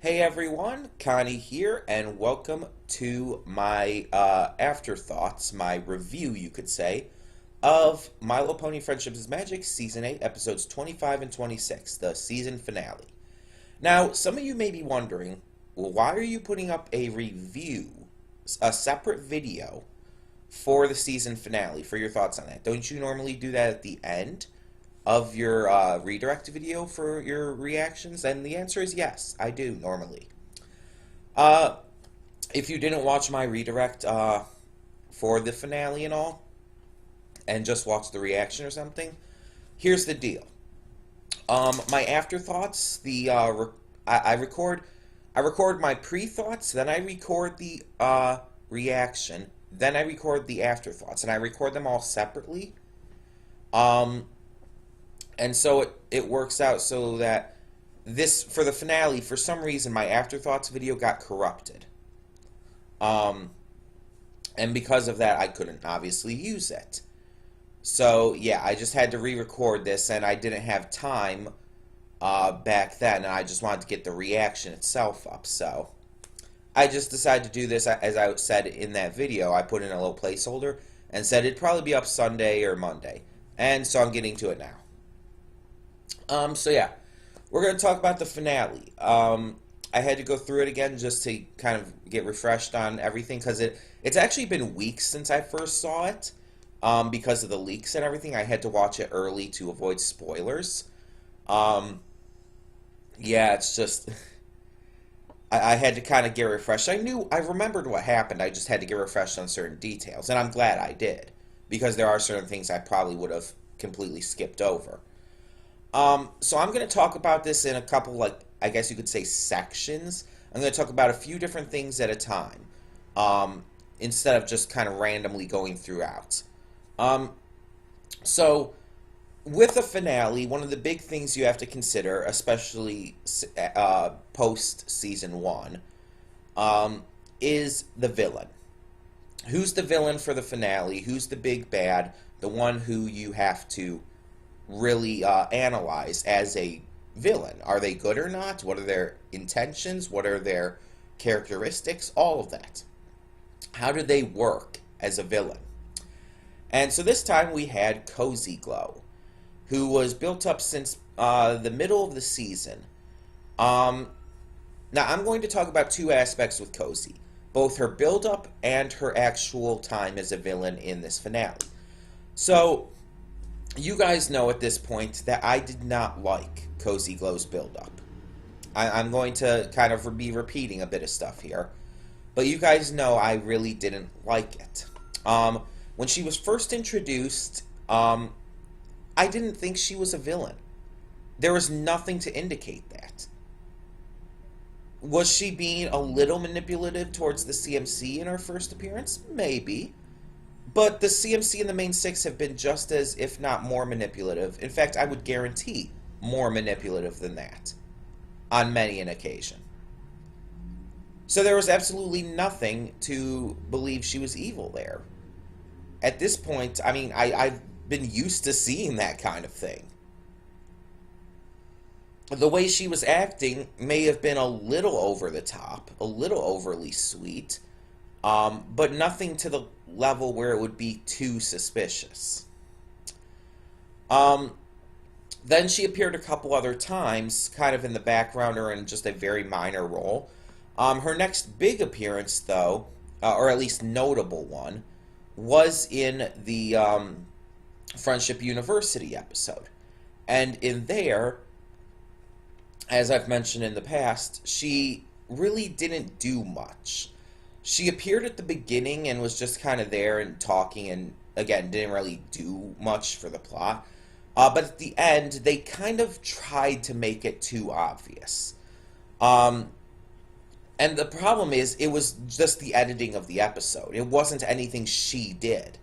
Hey everyone, Connie here, and welcome to my afterthoughts, my review, you could say, of My Little Pony Friendship is Magic Season 8, Episodes 25 and 26, the season finale. Now, some of you may be wondering, well, why are you putting up a review, a separate video, for the season finale, for your thoughts on that? Don't you normally do that at the end of your redirect video for your reactions? And the answer is yes, I do normally. Uh, if you didn't watch my redirect for the finale and all, and just watch the reaction or something, here's the deal. My afterthoughts, I record my pre-thoughts, then I record the reaction, then I record the afterthoughts, and I record them all separately. Um, and so it works out so that this, for the finale, for some reason my afterthoughts video got corrupted. Um, and because of that, I couldn't obviously use it. So yeah, I just had to re-record this, and I didn't have time back then, and I just wanted to get the reaction itself up. So I just decided to do this, as I said in that video. I put in a little placeholder and said it'd probably be up Sunday or Monday. And so I'm getting to it now. So yeah, we're going to talk about the finale. I had to go through it again just to kind of get refreshed on everything, because it's actually been weeks since I first saw it, because of the leaks and everything. I had to watch it early to avoid spoilers. Um, yeah, it's just, I had to kind of get refreshed. I remembered what happened, I just had to get refreshed on certain details, and I'm glad I did, because there are certain things I probably would have completely skipped over. So I'm going to talk about this in a couple, like, I guess you could say sections. I'm going to talk about a few different things at a time, instead of just kind of randomly going throughout. Um, so, with a finale, one of the big things you have to consider, especially post season 1, is the villain. Who's the villain for the finale? Who's the big bad? The one who you have to really analyze as a villain. Are they good or not? What are their intentions? What are their characteristics? All of that. How do they work as a villain? And so this time we had Cozy Glow, who was built up since the middle of the season. Um, Now I'm going to talk about two aspects with Cozy, both her build-up and her actual time as a villain in this finale. So, you guys know at this point that I did not like Cozy Glow's build-up. I'm going to kind of be repeating a bit of stuff here, but you guys know I really didn't like it. When she was first introduced, I didn't think she was a villain. There was nothing to indicate that. Was she being a little manipulative towards the CMC in her first appearance? Maybe. But the CMC and the main six have been just as, if not more manipulative. In fact, I would guarantee more manipulative than that on many an occasion. So there was absolutely nothing to believe she was evil there. At this point, I mean, I've been used to seeing that kind of thing. The way she was acting may have been a little over the top, a little overly sweet, but nothing to the level where it would be too suspicious. Um, then she appeared a couple other times, kind of in the background or in just a very minor role. Her next big appearance, though, or at least notable one, was in the Friendship University episode. And in there, as I've mentioned in the past, she really didn't do much. She appeared at the beginning and was just kind of there and talking, and again, didn't really do much for the plot. But at the end, they kind of tried to make it too obvious. Um, and the problem is, it was just the editing of the episode. It wasn't anything she did.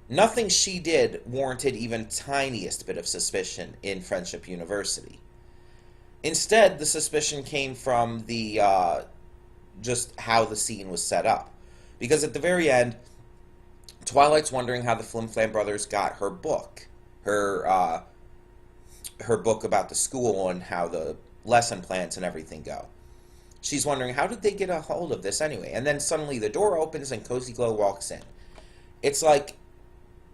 Nothing she did warranted even tiniest bit of suspicion in Friendship University. Instead, the suspicion came from the just how the scene was set up. Because at the very end, Twilight's wondering how the Flim Flam brothers got her book. Her book about the school and how the lesson plans and everything go. She's wondering, how did they get a hold of this anyway? And then suddenly the door opens and Cozy Glow walks in. It's like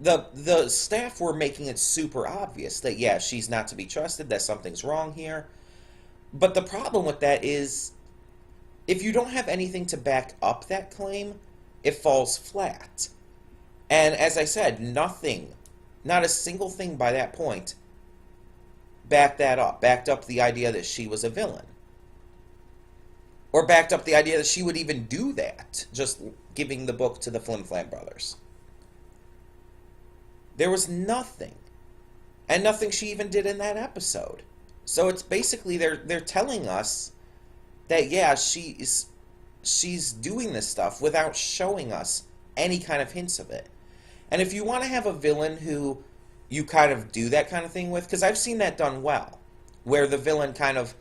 the staff were making it super obvious that, yeah, she's not to be trusted, that something's wrong here. But the problem with that is, if you don't have anything to back up that claim, it falls flat. And as I said, nothing, not a single thing by that point, backed up the idea that she was a villain. Or backed up the idea that she would even do that, just giving the book to the Flim Flam brothers. There was nothing. And nothing she even did in that episode. So it's basically, they're telling us that, yeah, she's doing this stuff without showing us any kind of hints of it. And if you want to have a villain who you kind of do that kind of thing with, because I've seen that done well, where the villain kind of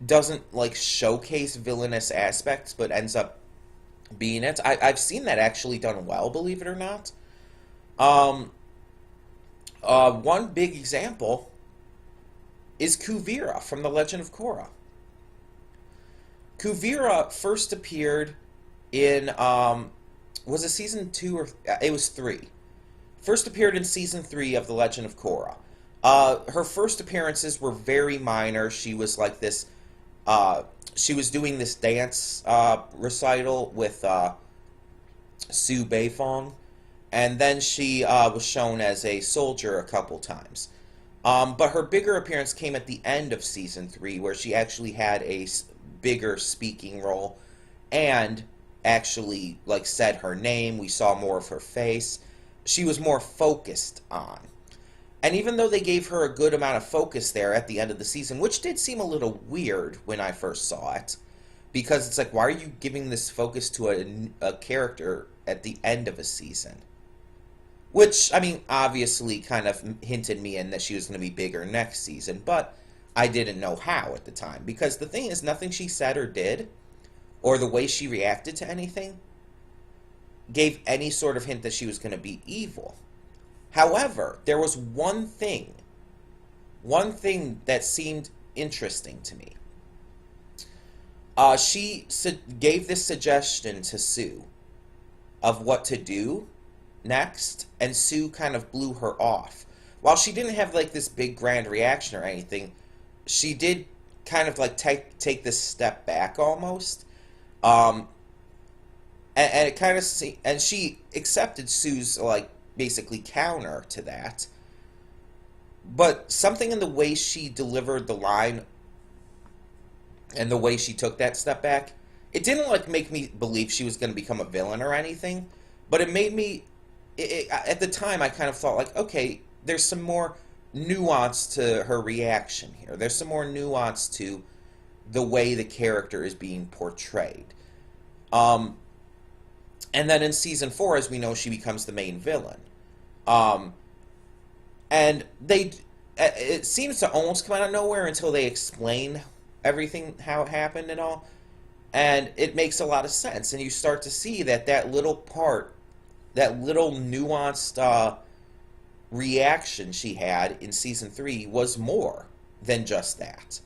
doesn't like showcase villainous aspects but ends up being it. I've seen that actually done well, believe it or not. One big example is Kuvira from The Legend of Korra. Kuvira first appeared in, was it season 2 or, it was 3. First appeared in season 3 of The Legend of Korra. Her first appearances were very minor. She was like this, she was doing this dance recital with Su Beifong, and then she was shown as a soldier a couple times. But her bigger appearance came at the end of season 3, where she actually had a bigger speaking role and actually like said her name. We saw more of her face. She was more focused on. And even though they gave her a good amount of focus there at the end of the season, which did seem a little weird when I first saw it, because it's like, why are you giving this focus to a character at the end of a season? Which, I mean, obviously kind of hinted me in that she was going to be bigger next season, but I didn't know how at the time. Because the thing is, nothing she said or did, or the way she reacted to anything, gave any sort of hint that she was going to be evil. However, there was one thing that seemed interesting to me. She gave this suggestion to Sue of what to do next, and Sue kind of blew her off. While she didn't have like this big grand reaction or anything, she did kind of like take this step back almost. And it kind of and she accepted Sue's like basically counter to that. But something in the way she delivered the line and the way she took that step back, it didn't like make me believe she was going to become a villain or anything, but it made me at the time I kind of thought like, okay, there's some more nuance to her reaction here. There's some more nuance to the way the character is being portrayed. And then in season 4, as we know, she becomes the main villain. And it seems to almost come out of nowhere until they explain everything, how it happened and all. And it makes a lot of sense. And you start to see that little part, that little nuanced reaction she had in season 3 was more than just that.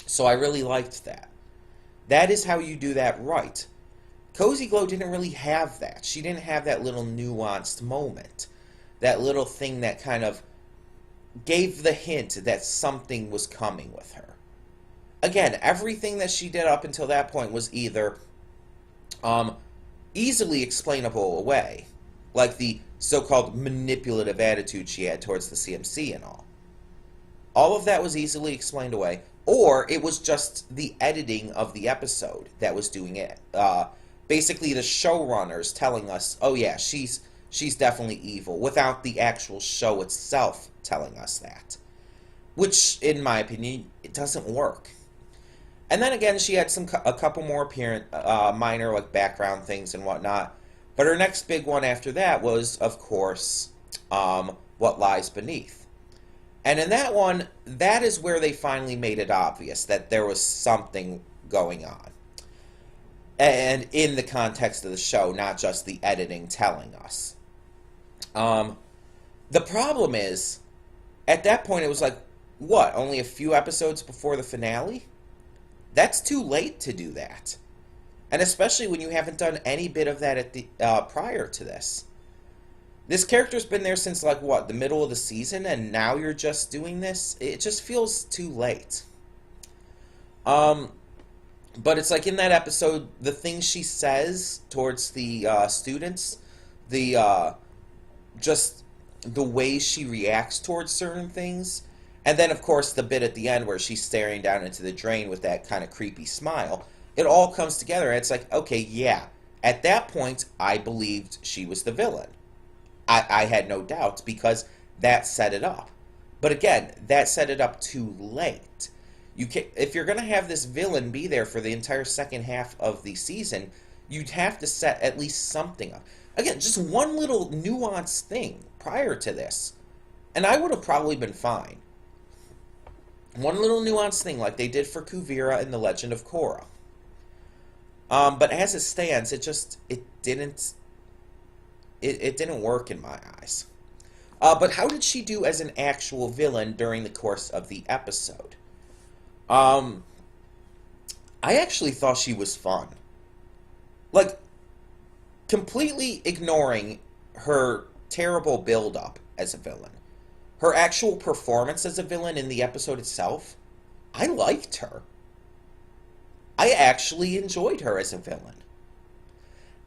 So I really liked that. That is how you do that right. Cozy Glow didn't really have that. She didn't have that little nuanced moment. That little thing that kind of gave the hint that something was coming with her. Again, everything that she did up until that point was either easily explainable away, like the so-called manipulative attitude she had towards the CMC and all. All of that was easily explained away, or it was just the editing of the episode that was doing it. Basically, the showrunners telling us, oh yeah, she's definitely evil, without the actual show itself telling us that. Which, in my opinion, it doesn't work. And then again, she had a couple more minor like background things and whatnot. But her next big one after that was, of course, What Lies Beneath. And in that one, that is where they finally made it obvious that there was something going on. And in the context of the show, not just the editing telling us. The problem is, at that point it was like, what, only a few episodes before the finale? That's too late to do that. And especially when you haven't done any bit of that at the prior to this. This character's been there since, like, what, the middle of the season, and now you're just doing this? It just feels too late. But it's like in that episode, the things she says towards the students, the just the way she reacts towards certain things, and then of course the bit at the end where she's staring down into the drain with that kind of creepy smile, it all comes together, and it's like, okay, yeah, at that point, I believed she was the villain. I had no doubts because that set it up. But again, that set it up too late. You can, if you're going to have this villain be there for the entire second half of the season, you'd have to set at least something up. Again, just one little nuanced thing prior to this, and I would have probably been fine. One little nuanced thing like they did for Kuvira in The Legend of Korra. But as it stands, it didn't work in my eyes. But how did she do as an actual villain during the course of the episode? I actually thought she was fun. Like, completely ignoring her terrible build-up as a villain. Her actual performance as a villain in the episode itself, I liked her. I actually enjoyed her as a villain.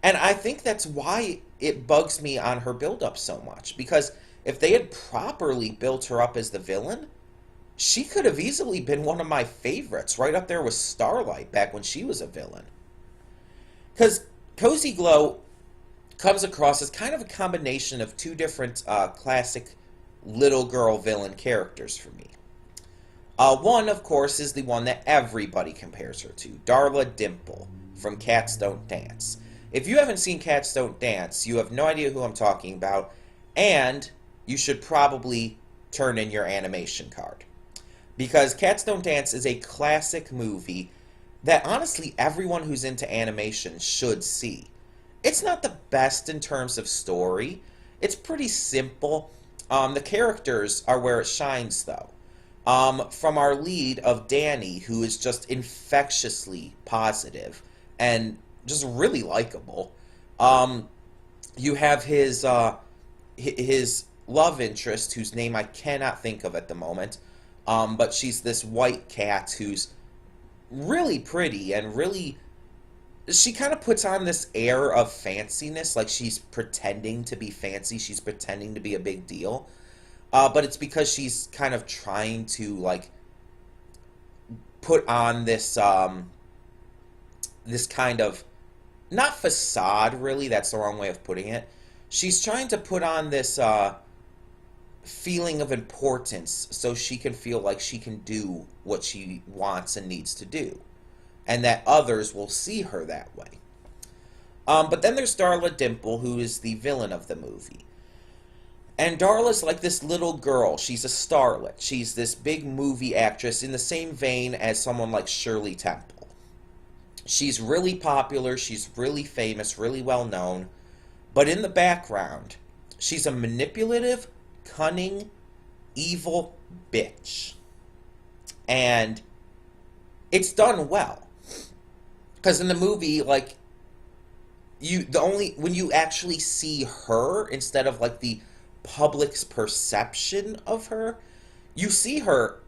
And I think that's why it bugs me on her build-up so much. Because if they had properly built her up as the villain, she could have easily been one of my favorites, right up there with Starlight back when she was a villain. Because Cozy Glow comes across as kind of a combination of two different classic little girl villain characters for me. One, of course, is the one that everybody compares her to, Darla Dimple from Cats Don't Dance. If you haven't seen Cats Don't Dance, you have no idea who I'm talking about, and you should probably turn in your animation card. Because Cats Don't Dance is a classic movie that honestly everyone who's into animation should see. It's not the best in terms of story. It's pretty simple. The characters are where it shines, though. From our lead of Danny, who is just infectiously positive and just really likable. You have his love interest, whose name I cannot think of at the moment. But she's this white cat who's really pretty and really... She kind of puts on this air of fanciness, like she's pretending to be fancy, she's pretending to be a big deal. But it's because she's kind of trying to, like, put on this, this kind of... Not facade, really, that's the wrong way of putting it. She's trying to put on this, feeling of importance so she can feel like she can do what she wants and needs to do, and that others will see her that way. But then there's Darla Dimple, who is the villain of the movie. And Darla's like this little girl. She's a starlet. She's this big movie actress in the same vein as someone like Shirley Temple. She's really popular, she's really famous, really well known, but in the background, she's a manipulative, cunning, evil bitch. And it's done well. Because in the movie, like, when you actually see her instead of like the public's perception of her, you see her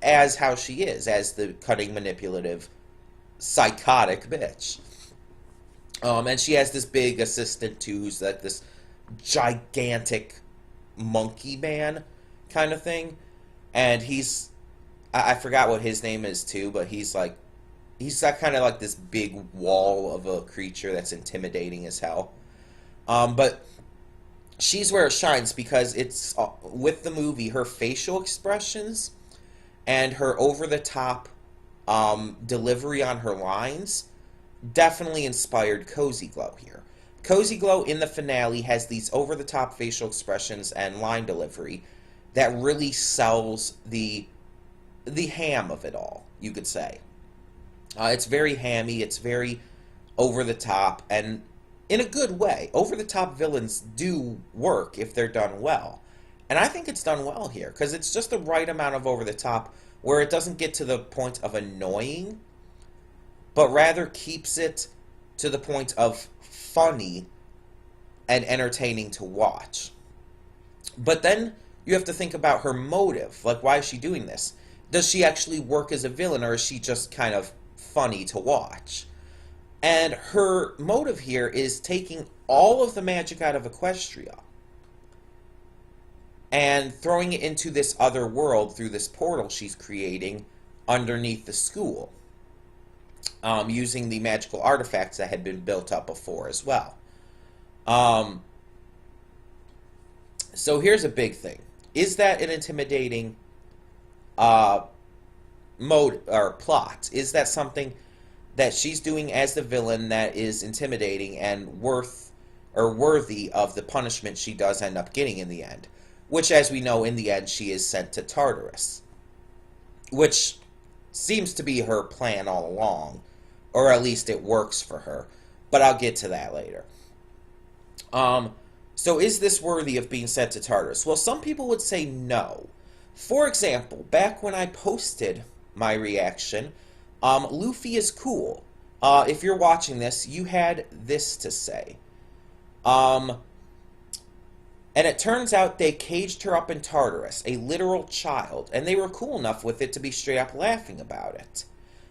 as how she is, as the cunning, manipulative, psychotic bitch. And she has this big assistant too, who's like this gigantic monkey man kind of thing, and I forgot what his name is too, but he's got kind of like this big wall of a creature that's intimidating as hell. But she's where it shines because it's with the movie, her facial expressions and her over-the-top delivery on her lines definitely inspired Cozy Glow here. Cozy Glow in the finale has these over-the-top facial expressions and line delivery that really sells the ham of it all, you could say. It's very hammy, it's very over-the-top, and in a good way. Over-the-top villains do work if they're done well. And I think it's done well here, because it's just the right amount of over-the-top where it doesn't get to the point of annoying, but rather keeps it to the point of funny and entertaining to watch. But then you have to think about her motive. Like, why is she doing this? Does she actually work as a villain, or is she just kind of funny to watch? And her motive here is taking all of the magic out of Equestria and throwing it into this other world through this portal she's creating underneath the school, using the magical artifacts that had been built up before as well. So here's a big thing. Is that an intimidating mode or plot? Is that something that she's doing as the villain that is intimidating and worthy of the punishment she does end up getting in the end? Which, as we know, in the end, she is sent to Tartarus. Which seems to be her plan all along. Or at least it works for her. But I'll get to that later. So is this worthy of being sent to Tartarus? Well, some people would say no. For example, back when I posted my reaction, Luffy is cool. If you're watching this, you had this to say. And it turns out they caged her up in Tartarus, a literal child, and they were cool enough with it to be straight up laughing about it.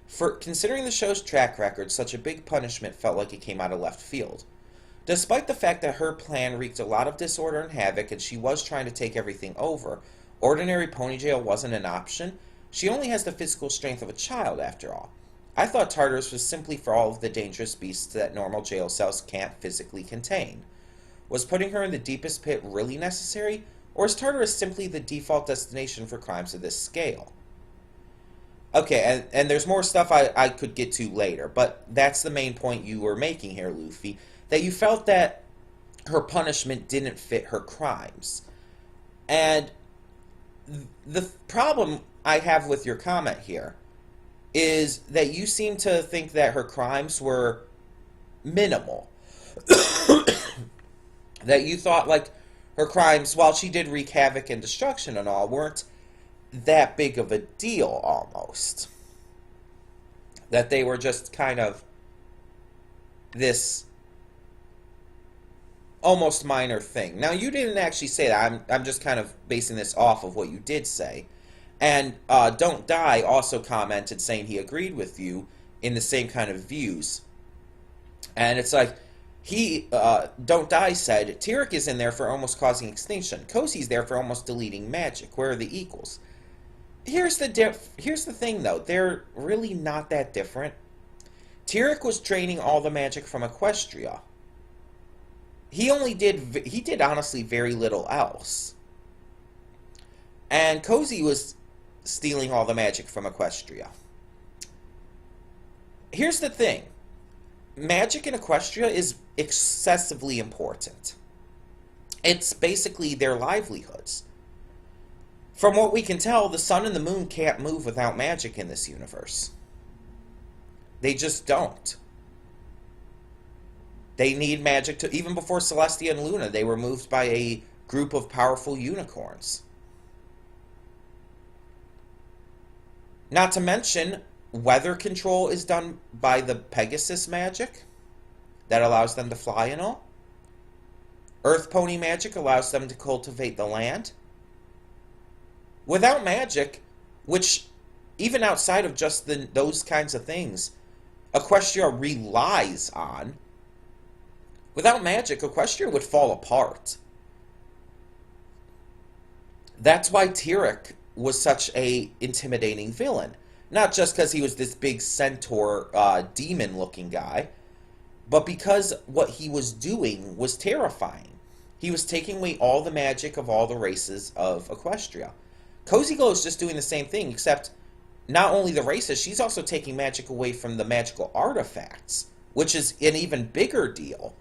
For considering the show's track record, such a big punishment felt like it came out of left field. Despite the fact that her plan wreaked a lot of disorder and havoc and she was trying to take everything over, ordinary pony jail wasn't an option. She only has the physical strength of a child, after all. I thought Tartarus was simply for all of the dangerous beasts that normal jail cells can't physically contain. Was putting her in the deepest pit really necessary, or is Tartarus simply the default destination for crimes of this scale? Okay, and there's more stuff I could get to later, but that's the main point you were making here, Luffy, that you felt that her punishment didn't fit her crimes. And the problem I have with your comment here is that you seem to think that her crimes were minimal. That you thought, like, her crimes, while she did wreak havoc and destruction and all, weren't that big of a deal, almost. That they were just kind of this almost minor thing. Now, you didn't actually say that. I'm just kind of basing this off of what you did say. And Don't Die also commented saying he agreed with you in the same kind of views. And it's like, Don't Die said, Tyrek is in there for almost causing extinction. Cozy's there for almost deleting magic. Where are the equals? Here's the thing, though. They're really not that different. Tyrek was draining all the magic from Equestria. He did honestly very little else. And Cozy was stealing all the magic from Equestria. Here's the thing. Magic in Equestria is excessively important. It's basically their livelihoods. From what we can tell, the sun and the moon can't move without magic in this universe. They just don't. They need magic to... Even before Celestia and Luna, they were moved by a group of powerful unicorns. Not to mention, weather control is done by the Pegasus magic that allows them to fly and all. Earth Pony magic allows them to cultivate the land. Without magic, which even outside of just those kinds of things, Equestria relies on, without magic, Equestria would fall apart. That's why Tyrek was such a intimidating villain. Not just because he was this big centaur, demon-looking guy, but because what he was doing was terrifying. He was taking away all the magic of all the races of Equestria. Cozy Glow is just doing the same thing, except not only the races, she's also taking magic away from the magical artifacts, which is an even bigger deal.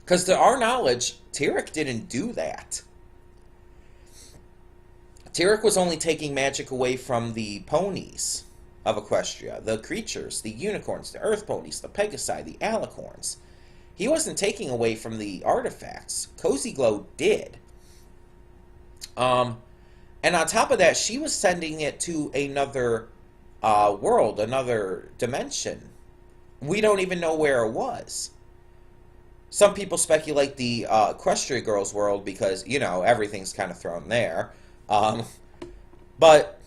Because to our knowledge, Tyrek didn't do that. Tyrek was only taking magic away from the ponies of Equestria, the creatures, the unicorns, the earth ponies, the Pegasi, the alicorns. He wasn't taking away from the artifacts. Cozy Glow did. And on top of that, she was sending it to another world, another dimension. We don't even know where it was. Some people speculate the Equestria Girls world because, you know, everything's kind of thrown there. Um, but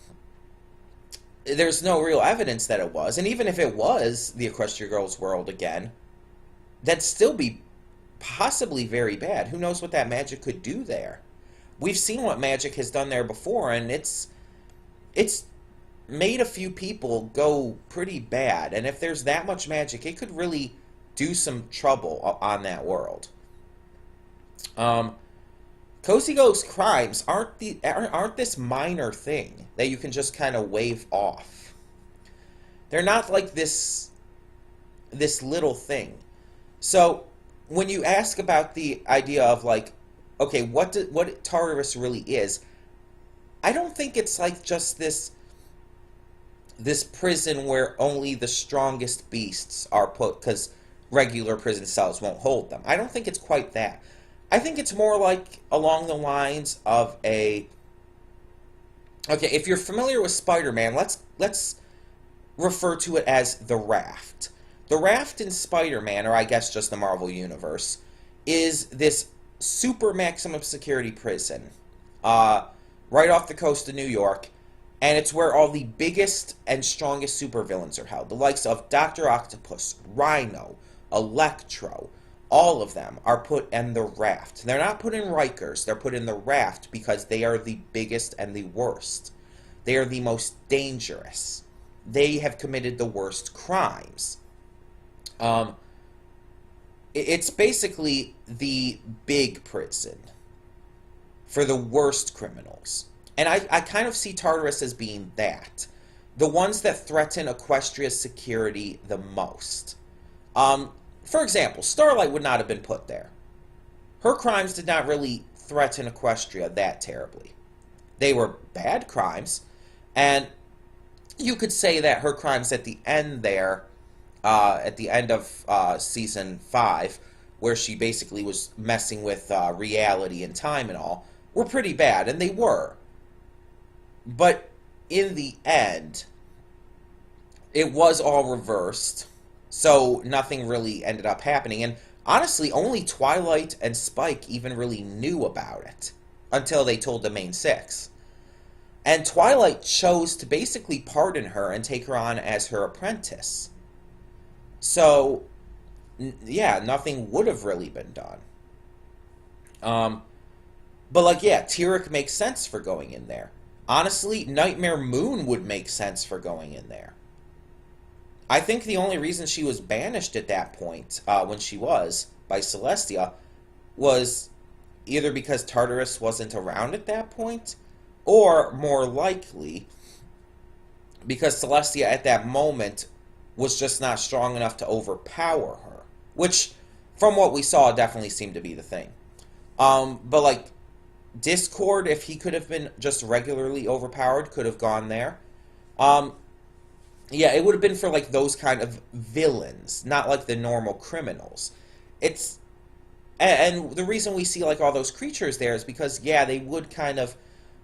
there's no real evidence that it was. And even if it was the Equestria Girls world again, that'd still be possibly very bad. Who knows what that magic could do there? We've seen what magic has done there before, and it's made a few people go pretty bad. And if there's that much magic, it could really do some trouble on that world. Cozy Ghost crimes aren't this minor thing that you can just kind of wave off. They're not like this little thing. So when you ask about the idea of like, okay, what Tartarus really is, I don't think it's like just this prison where only the strongest beasts are put because regular prison cells won't hold them. I don't think it's quite that. I think it's more like along the lines of a... Okay, if you're familiar with Spider-Man, let's refer to it as the Raft. The Raft in Spider-Man, or I guess just the Marvel Universe, is this super maximum security prison right off the coast of New York, and it's where all the biggest and strongest supervillains are held. The likes of Dr. Octopus, Rhino, Electro, all of them are put in the Raft. They're not put in Rikers, they're put in the Raft because they are the biggest and the worst. They are the most dangerous. They have committed the worst crimes. It's basically the big prison for the worst criminals. And I kind of see Tartarus as being that. The ones that threaten Equestria's security the most. For example, Starlight would not have been put there. Her crimes did not really threaten Equestria that terribly. They were bad crimes, and you could say that her crimes at the end there, at the end of Season 5, where she basically was messing with reality and time and all, were pretty bad, and they were. But in the end, it was all reversed, so nothing really ended up happening. And honestly, only Twilight and Spike even really knew about it until they told the main six. And Twilight chose to basically pardon her and take her on as her apprentice. So, yeah, nothing would have really been done. But, like, yeah, Tyrek makes sense for going in there. Honestly, Nightmare Moon would make sense for going in there. I think the only reason she was banished at that point, when she was, by Celestia, was either because Tartarus wasn't around at that point, or, more likely, because Celestia at that moment was just not strong enough to overpower her. Which, from what we saw, definitely seemed to be the thing. But, like, Discord, if he could have been just regularly overpowered, could have gone there. Yeah, it would have been for, like, those kind of villains, not, like, the normal criminals. It's... And the reason we see, like, all those creatures there is because, yeah, they would kind of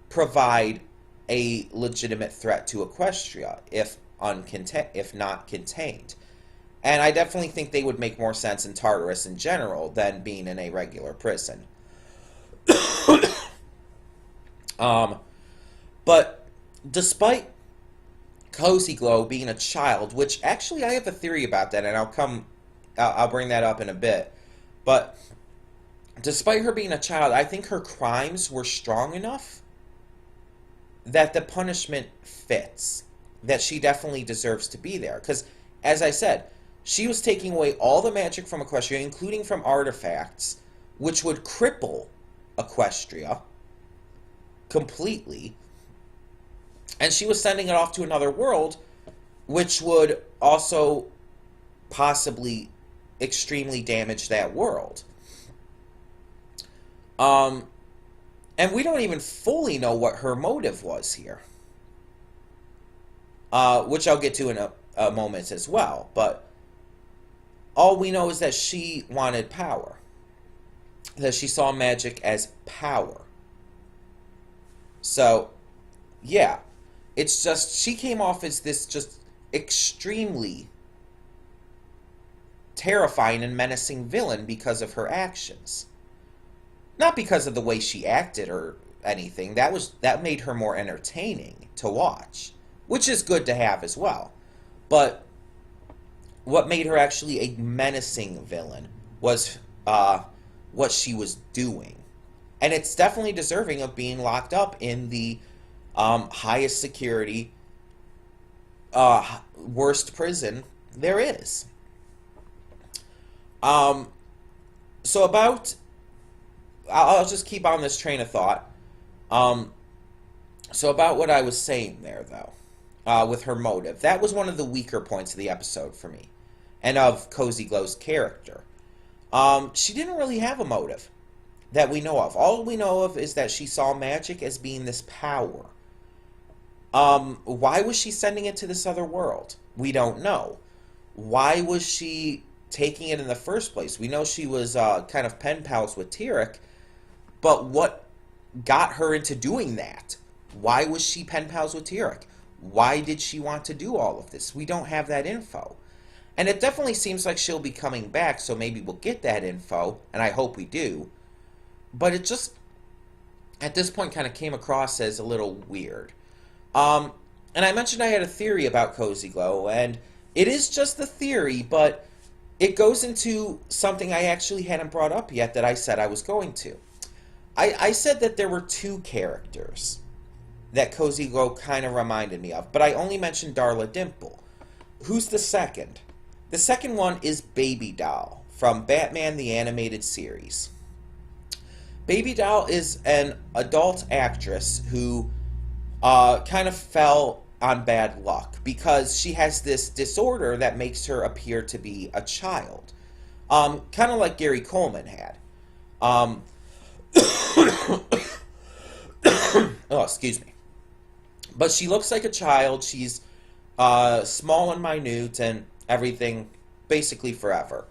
provide a legitimate threat to Equestria, if not contained. And I definitely think they would make more sense in Tartarus in general than being in a regular prison. But despite Cozy Glow being a child, which actually I have a theory about that, and I'll bring that up in a bit. But despite her being a child, I think her crimes were strong enough that the punishment fits. That she definitely deserves to be there. Because, as I said, she was taking away all the magic from Equestria, including from artifacts, which would cripple Equestria completely. And she was sending it off to another world, which would also possibly extremely damage that world. And we don't even fully know what her motive was here. Which I'll get to in a moment as well. But all we know is that she wanted power. That she saw magic as power. So, yeah. It's just, she came off as this just extremely terrifying and menacing villain because of her actions. Not because of the way she acted or anything. That made her more entertaining to watch, which is good to have as well. But what made her actually a menacing villain was what she was doing. And it's definitely deserving of being locked up in the highest security, worst prison there is. So about, I'll just keep on this train of thought. So about what I was saying there, though, with her motive, that was one of the weaker points of the episode for me, and of Cozy Glow's character. She didn't really have a motive that we know of. All we know of is that she saw magic as being this power. Why was she sending it to this other world? We don't know. Why was she taking it in the first place? We know she was kind of pen pals with Tyrek, but what got her into doing that? Why was she pen pals with Tyrek? Why did she want to do all of this? We don't have that info. And it definitely seems like she'll be coming back, so maybe we'll get that info, and I hope we do. But it just, at this point, kind of came across as a little weird. And I mentioned I had a theory about Cozy Glow, and it is just a theory, but it goes into something I actually hadn't brought up yet that I said I was going to. I said that there were two characters that Cozy Glow kind of reminded me of, but I only mentioned Darla Dimple. Who's the second? The second one is Baby Doll from Batman the Animated Series. Baby Doll is an adult actress who kind of fell on bad luck because she has this disorder that makes her appear to be a child. Kind of like Gary Coleman had. Oh, excuse me. But she looks like a child. She's small and minute and everything, basically forever.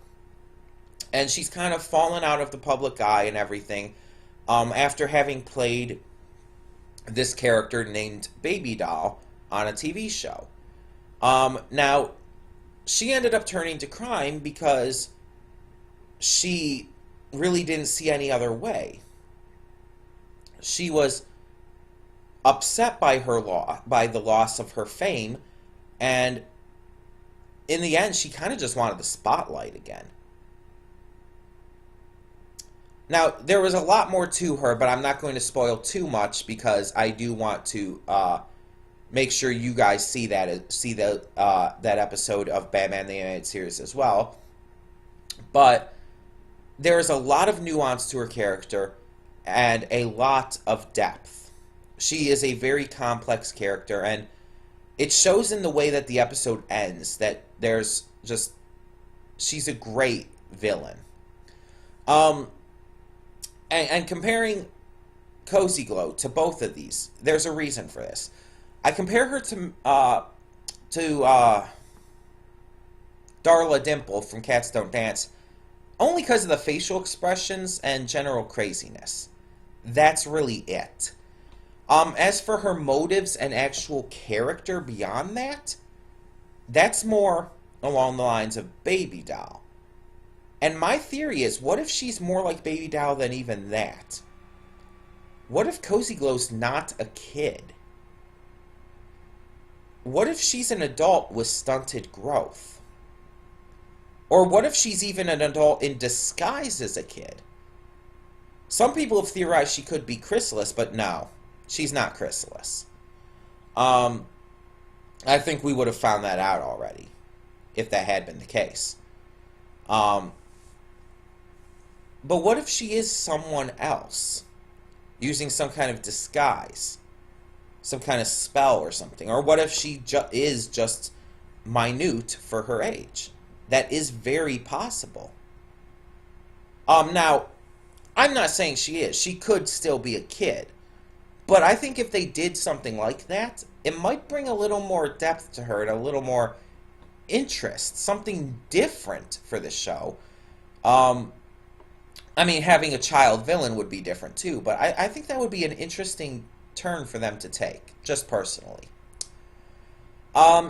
And she's kind of fallen out of the public eye and everything after having played this character named Baby Doll on a TV show. Now, she ended up turning to crime because she really didn't see any other way. She was upset by the loss of her fame, and in the end, she kind of just wanted the spotlight again. Now, there was a lot more to her, but I'm not going to spoil too much because I do want to make sure you guys see that episode of Batman the Animated Series as well. But there is a lot of nuance to her character and a lot of depth. She is a very complex character, and it shows in the way that the episode ends that she's a great villain. And comparing Cozy Glow to both of these, there's a reason for this. I compare her to Darla Dimple from Cats Don't Dance only because of the facial expressions and general craziness. That's really it. As for her motives and actual character beyond that, that's more along the lines of Baby Doll. And my theory is, what if she's more like Baby Doll than even that? What if Cozy Glow's not a kid? What if she's an adult with stunted growth? Or what if she's even an adult in disguise as a kid? Some people have theorized she could be Chrysalis, but no, she's not Chrysalis. I think we would have found that out already, if that had been the case. But what if she is someone else, using some kind of disguise, some kind of spell or something? Or what if she is just minute for her age? That is very possible. Now, I'm not saying she is. She could still be a kid. But I think if they did something like that, it might bring a little more depth to her and a little more interest, something different for the show. I mean, having a child villain would be different too, but I think that would be an interesting turn for them to take, just personally.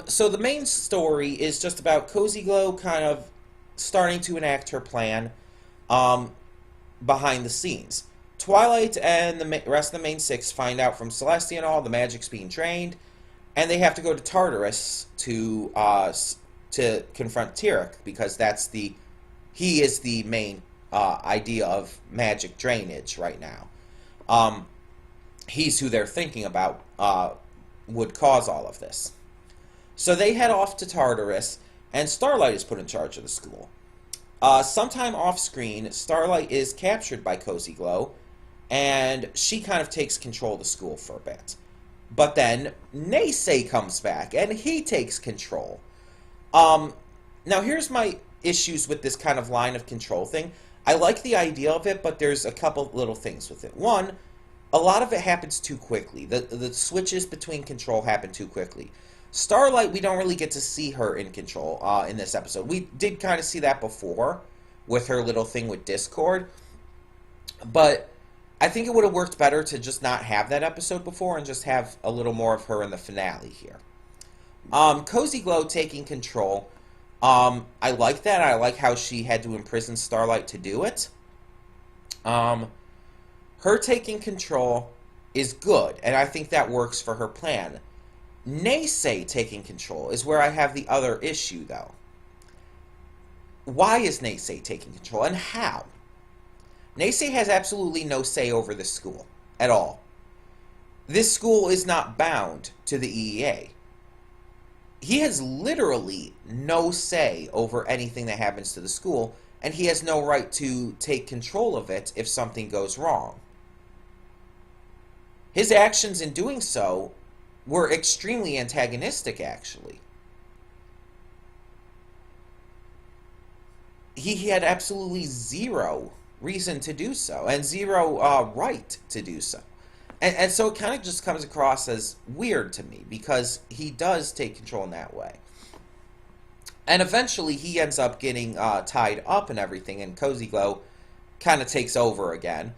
So the main story is just about Cozy Glow kind of starting to enact her plan um, behind the scenes. Twilight and the rest of the main six find out from Celestia and all the magic's being drained, and they have to go to Tartarus to confront Tyrek, because he is the main idea of magic drainage right now. He's who they're thinking about would cause all of this. So they head off to Tartarus, and Starlight is put in charge of the school. Sometime off-screen, Starlight is captured by Cozy Glow, and she kind of takes control of the school for a bit. But then Naysay comes back, and he takes control. Now here's my issues with this kind of line of control thing. I like the idea of it, but there's a couple little things with it. One, a lot of it happens too quickly. The switches between control happen too quickly. Starlight, we don't really get to see her in control in this episode. We did kind of see that before with her little thing with Discord. But I think it would have worked better to just not have that episode before and just have a little more of her in the finale here. Cozy Glow taking control. I like that. I like how she had to imprison Starlight to do it. Her taking control is good, and I think that works for her plan. Naysay taking control is where I have the other issue, though. Why is Naysay taking control, and how? Naysay has absolutely no say over this school, at all. This school is not bound to the EEA. He has literally no say over anything that happens to the school, and he has no right to take control of it if something goes wrong. His actions in doing so were extremely antagonistic, actually. He had absolutely zero reason to do so, and zero right to do so. And so it kind of just comes across as weird to me, because he does take control in that way. And eventually he ends up getting tied up and everything, and Cozy Glow kind of takes over again.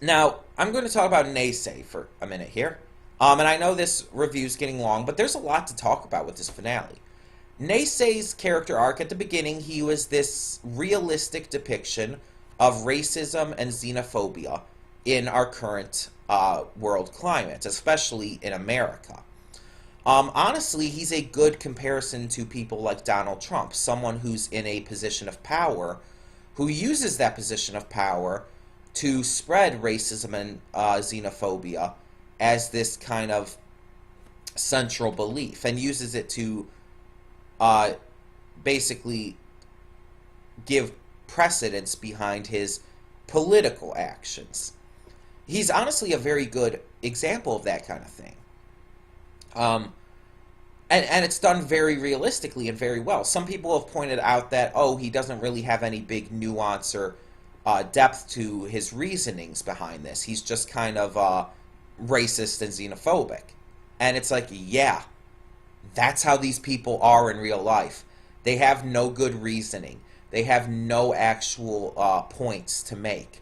Now, I'm going to talk about Naysay for a minute here. And I know this review's getting long, but there's a lot to talk about with this finale. Naysay's character arc at the beginning, he was this realistic depiction of racism and xenophobia in our current world climate, especially in America. Honestly, he's a good comparison to people like Donald Trump, someone who's in a position of power, who uses that position of power to spread racism and xenophobia as this kind of central belief, and uses it to basically give precedence behind his political actions. He's honestly a very good example of that kind of thing. And it's done very realistically and very well. Some people have pointed out that, oh, he doesn't really have any big nuance or depth to his reasonings behind this. He's just kind of racist and xenophobic. And it's like, yeah, that's how these people are in real life. They have no good reasoning. They have no actual points to make.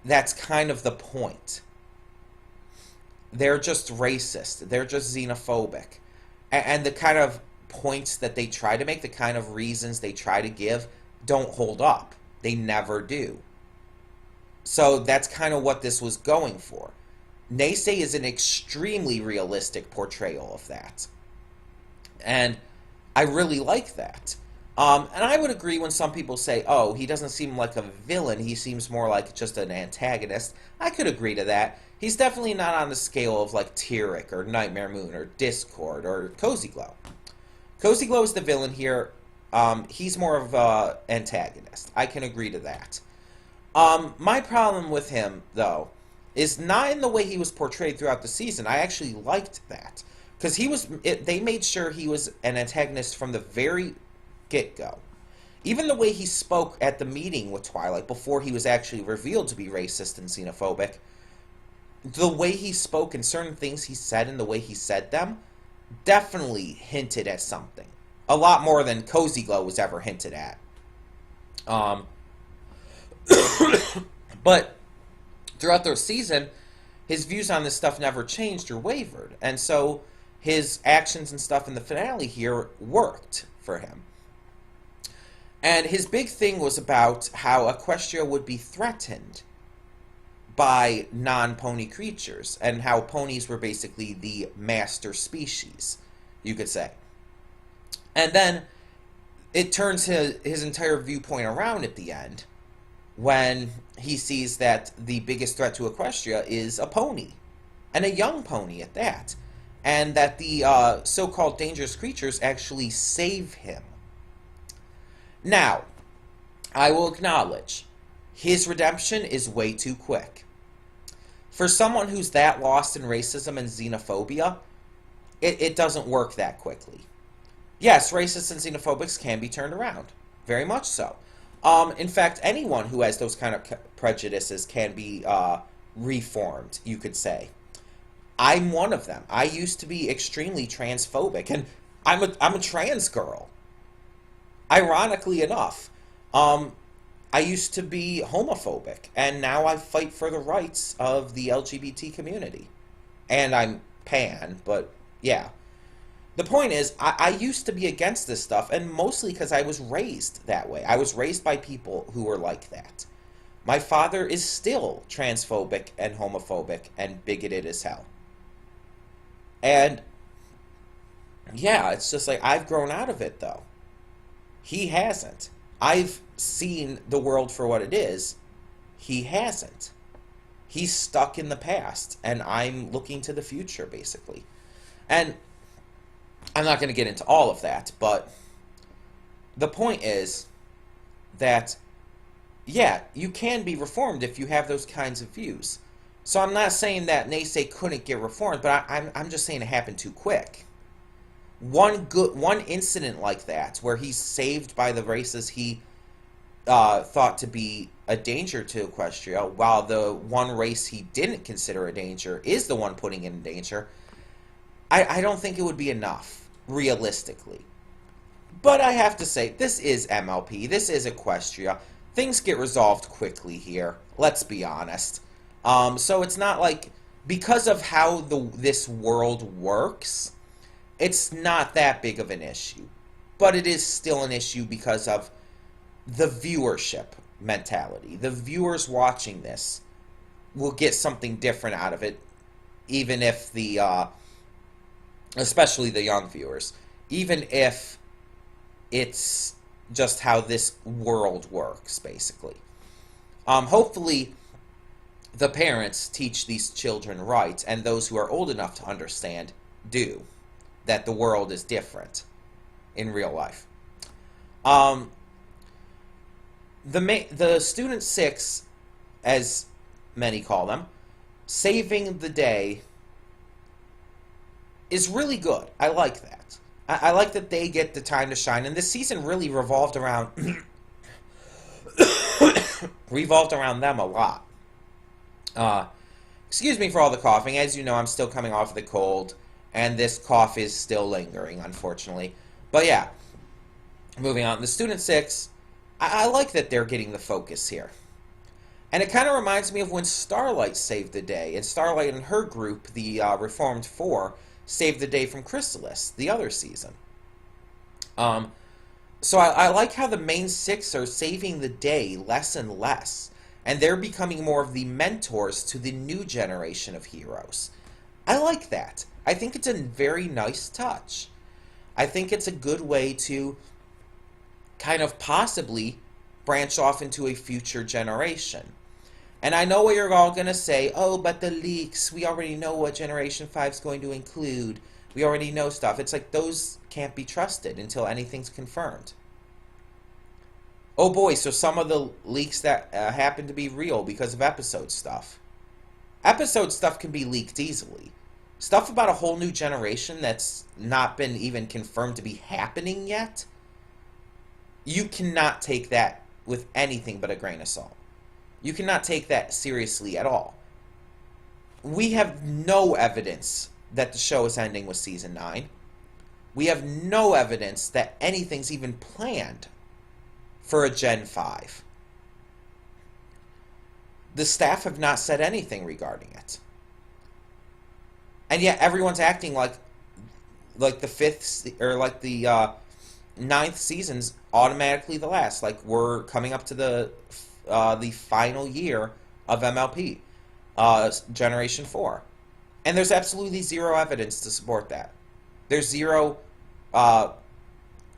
That's kind of the point. They're just racist. They're just xenophobic. And the kind of points that they try to make, the kind of reasons they try to give, don't hold up. They never do. So that's kind of what this was going for. Naysay is an extremely realistic portrayal of that. And I really like that. And I would agree when some people say, oh, he doesn't seem like a villain, he seems more like just an antagonist. I could agree to that. He's definitely not on the scale of like Tyrek or Nightmare Moon or Discord or Cozy Glow. Cozy Glow is the villain here. He's more of an antagonist. I can agree to that. My problem with him, though, is not in the way he was portrayed throughout the season. I actually liked that. Because they made sure he was an antagonist from the very get-go. Even the way he spoke at the meeting with Twilight before he was actually revealed to be racist and xenophobic, the way he spoke and certain things he said and the way he said them definitely hinted at something. A lot more than Cozy Glow was ever hinted at. But throughout the season, his views on this stuff never changed or wavered. And so his actions and stuff in the finale here worked for him. And his big thing was about how Equestria would be threatened by non-pony creatures, and how ponies were basically the master species, you could say. And then it turns his entire viewpoint around at the end when he sees that the biggest threat to Equestria is a pony, and a young pony at that, and that the so-called dangerous creatures actually save him. Now, I will acknowledge, his redemption is way too quick. For someone who's that lost in racism and xenophobia, it doesn't work that quickly. Yes, racists and xenophobics can be turned around. Very much so. In fact, anyone who has those kind of prejudices can be reformed, you could say. I'm one of them. I used to be extremely transphobic, and I'm a trans girl. Ironically enough, I used to be homophobic, and now I fight for the rights of the LGBT community. And I'm pan, but yeah. The point is, I used to be against this stuff, and mostly because I was raised that way. I was raised by people who were like that. My father is still transphobic and homophobic and bigoted as hell. And yeah, it's just like, I've grown out of it, though. He hasn't. I've seen the world for what it is. He hasn't. He's stuck in the past, and I'm looking to the future, basically. And I'm not going to get into all of that, but the point is that, yeah, you can be reformed if you have those kinds of views. So I'm not saying that Naysay couldn't get reformed, but I'm just saying it happened too quick. One incident like that, where he's saved by the races he thought to be a danger to Equestria, while the one race he didn't consider a danger is the one putting it in danger, I don't think it would be enough, realistically. But I have to say, this is MLP, this is Equestria. Things get resolved quickly here, let's be honest. So it's not like, because of how this world works, it's not that big of an issue. But it is still an issue because of the viewership mentality. The viewers watching this will get something different out of it, even if especially the young viewers, even if it's just how this world works, basically. Hopefully, the parents teach these children right, and those who are old enough to understand do, that the world is different in real life. The Student 6, as many call them, saving the day, is really good. I like that. I like that they get the time to shine, and this season really revolved around them a lot. Excuse me for all the coughing. As you know, I'm still coming off the cold, and this cough is still lingering, unfortunately. But yeah, moving on. The Student 6, I like that they're getting the focus here. And it kind of reminds me of when Starlight saved the day, and Starlight and her group, the Reformed 4, saved the day from Chrysalis, the other season. So I like how the main 6 are saving the day less and less, and they're becoming more of the mentors to the new generation of heroes. I like that. I think it's a very nice touch. I think it's a good way to kind of possibly branch off into a future generation. And I know what you're all going to say, oh, but the leaks, we already know what Generation 5 is going to include. We already know stuff. It's like those can't be trusted until anything's confirmed. Oh boy, so some of the leaks that happen to be real because of episode stuff. Episode stuff can be leaked easily. Stuff about a whole new generation that's not been even confirmed to be happening yet, you cannot take that with anything but a grain of salt. You cannot take that seriously at all. We have no evidence that the show is ending with Season 9. We have no evidence that anything's even planned for a Gen 5. The staff have not said anything regarding it. and yet everyone's acting like the or like the ninth season's automatically the last. Like we're coming up to the final year of MLP, Generation 4. And there's absolutely zero evidence to support that. There's zero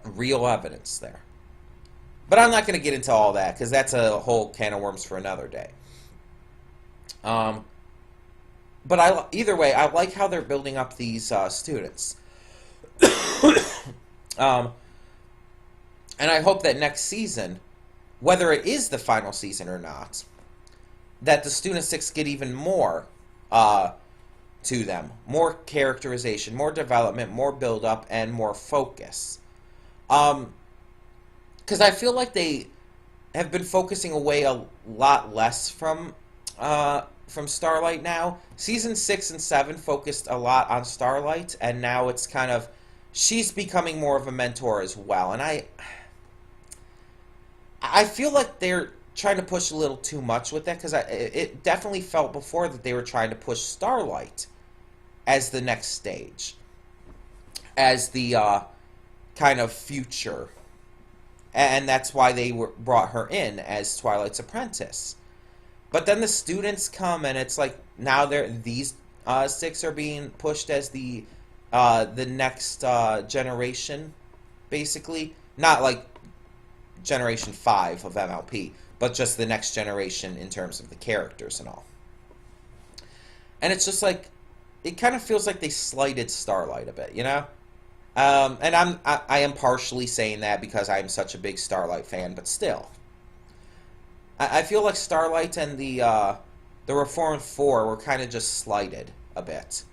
real evidence there. But I'm not going to get into all that because that's a whole can of worms for another day. But either way, I like how they're building up these students. And I hope that next season, whether it is the final season or not, that the Student 6 get even more to them. More characterization, more development, more build-up, and more focus. Because I feel like they have been focusing away a lot less from Starlight now. Season 6 and 7 focused a lot on Starlight, and now it's kind of... she's becoming more of a mentor as well. And I feel like they're trying to push a little too much with that, because it definitely felt before that they were trying to push Starlight as the next stage, as the kind of future, and that's why they brought her in as Twilight's apprentice. But then the students come, and it's like now these 6 are being pushed as the next generation, basically. Not like Generation 5 of MLP, but just the next generation in terms of the characters and all. And it's just like, it kind of feels like they slighted Starlight a bit, you know? And I am partially saying that because I'm such a big Starlight fan, but still. I feel like Starlight and the Reformed 4 were kind of just slighted a bit.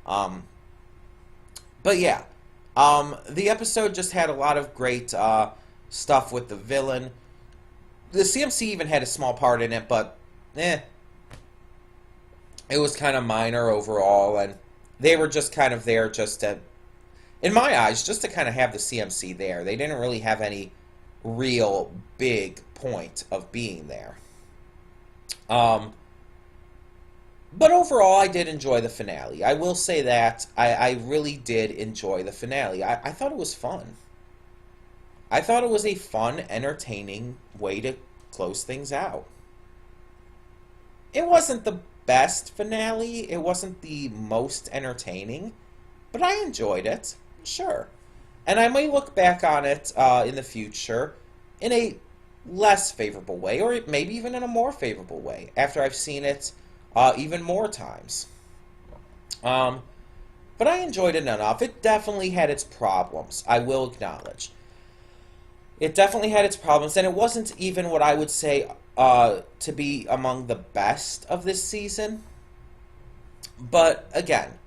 But yeah, the episode just had a lot of great stuff with the villain. The CMC even had a small part in it, but it was kind of minor overall, and they were just kind of there just to, in my eyes, just to kind of have the CMC there. They didn't really have any real big point of being there. But overall, I did enjoy the finale. I will say that. I really did enjoy the finale. I thought it was fun. I thought it was a fun, entertaining way to close things out. It wasn't the best finale. It wasn't the most entertaining. But I enjoyed it. Sure. And I may look back on it in the future in a less favorable way, or maybe even in a more favorable way, after I've seen it even more times. But I enjoyed it enough. It definitely had its problems, I will acknowledge. It definitely had its problems, and it wasn't even what I would say to be among the best of this season. But, again,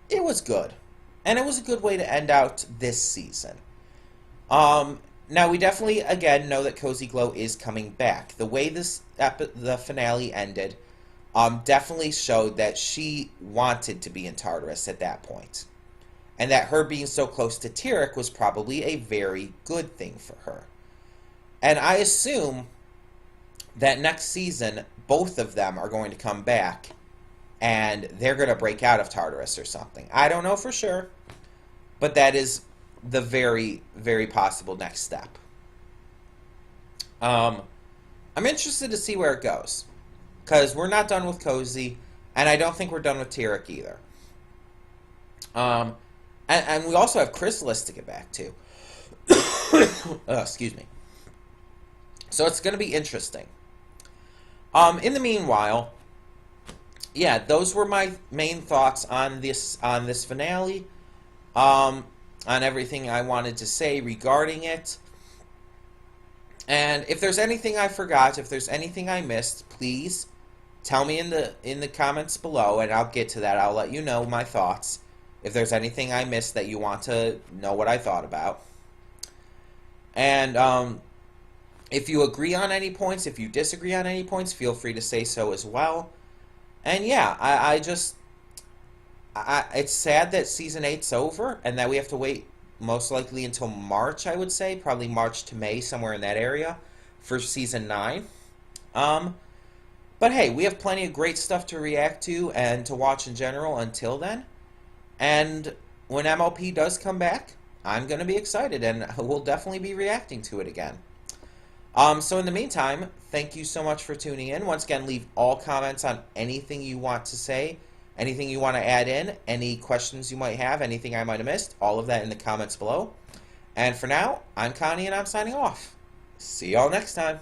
it was good. And it was a good way to end out this season. Now, we definitely, again, know that Cozy Glow is coming back. The way the finale ended definitely showed that she wanted to be in Tartarus at that point. And that her being so close to Tyrek was probably a very good thing for her. And I assume that next season, both of them are going to come back and they're going to break out of Tartarus or something. I don't know for sure, but that is the very, very possible next step. I'm interested to see where it goes, because we're not done with Cozy, and I don't think we're done with Tyrek either. And we also have Chrysalis to get back to. Excuse me. So it's going to be interesting. In the meanwhile, yeah, those were my main thoughts on this finale. On everything I wanted to say regarding it. And if there's anything I forgot, if there's anything I missed, please tell me in the comments below, and I'll get to that. I'll let you know my thoughts. If there's anything I missed that you want to know what I thought about. And if you agree on any points, if you disagree on any points, feel free to say so as well. And yeah, it's sad that Season 8's over, and that we have to wait most likely until March, I would say. Probably March to May, somewhere in that area, for Season 9. But hey, we have plenty of great stuff to react to and to watch in general until then. And when MLP does come back, I'm going to be excited and we'll definitely be reacting to it again. So in the meantime, thank you so much for tuning in. Once again, leave all comments on anything you want to say, anything you want to add in, any questions you might have, anything I might have missed, all of that in the comments below. And for now, I'm Connie and I'm signing off. See y'all next time.